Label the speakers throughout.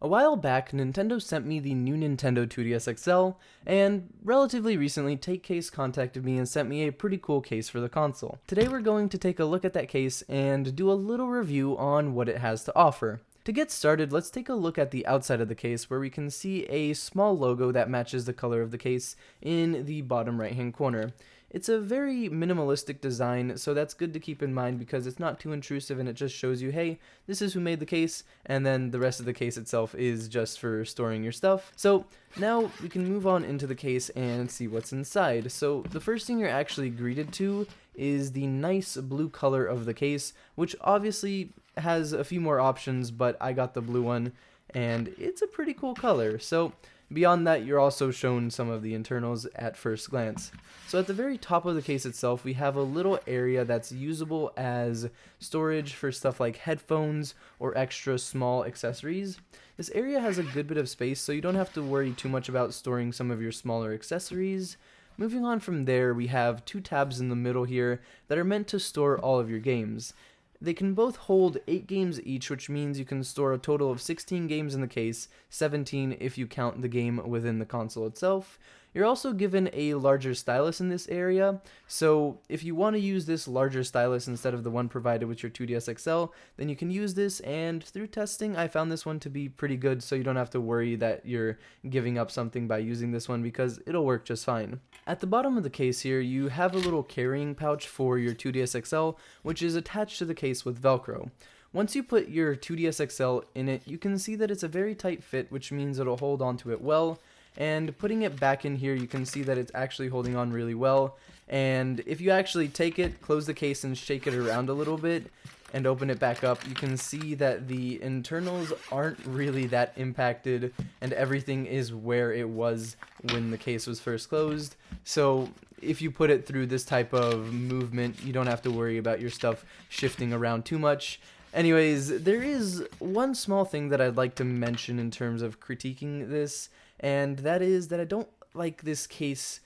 Speaker 1: A while back, Nintendo sent me the new Nintendo 2DS XL, and relatively recently, TakeCase contacted me and sent me a pretty cool case for the console. Today we're going to take a look at that case and do a little review on what it has to offer. To get started, let's take a look at the outside of the case where we can see a small logo that matches the color of the case in the bottom right hand corner. It's a very minimalistic design, so that's good to keep in mind because it's not too intrusive and it just shows you, hey, this is who made the case, and then the rest of the case itself is just for storing your stuff. So now we can move on into the case and see what's inside. So the first thing you're actually greeted to is the nice blue color of the case, which obviously has a few more options, but I got the blue one and it's a pretty cool color. So beyond that, you're also shown some of the internals at first glance. So at the very top of the case itself, we have a little area that's usable as storage for stuff like headphones or extra small accessories. This area has a good bit of space, so you don't have to worry too much about storing some of your smaller accessories. Moving on from there, we have two tabs in the middle here that are meant to store all of your games. They can both hold 8 games each, which means you can store a total of 16 games in the case, 17 if you count the game within the console itself. You're also given a larger stylus in this area, so if you want to use this larger stylus instead of the one provided with your 2DS XL, then you can use this, and through testing I found this one to be pretty good, so you don't have to worry that you're giving up something by using this one because it'll work just fine. At the bottom of the case here, you have a little carrying pouch for your 2DS XL, which is attached to the case with Velcro. Once you put your 2DS XL in it, you can see that it's a very tight fit, which means it'll hold onto it well. And putting it back in here, you can see that it's actually holding on really well. And if you actually take it, close the case and shake it around a little bit and open it back up, you can see that the internals aren't really that impacted and everything is where it was when the case was first closed. So if you put it through this type of movement, you don't have to worry about your stuff shifting around too much. Anyways, there is one small thing that I'd like to mention in terms of critiquing this, and that is that I don't like this case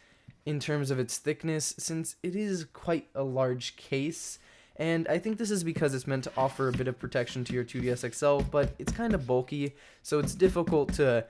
Speaker 1: in terms of its thickness, since it is quite a large case. And I think this is because it's meant to offer a bit of protection to your 2DS XL, but it's kind of bulky, so it's difficult to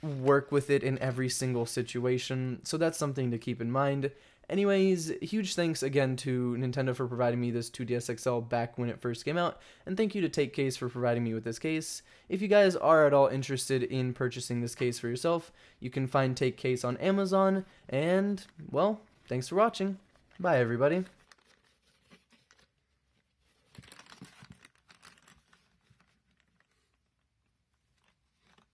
Speaker 1: work with it in every single situation, so that's something to keep in mind. Anyways, huge thanks again to Nintendo for providing me this 2DS XL back when it first came out, and thank you to TakeCase for providing me with this case. If you guys are at all interested in purchasing this case for yourself, you can find TakeCase on Amazon, and, well, thanks for watching. Bye, everybody.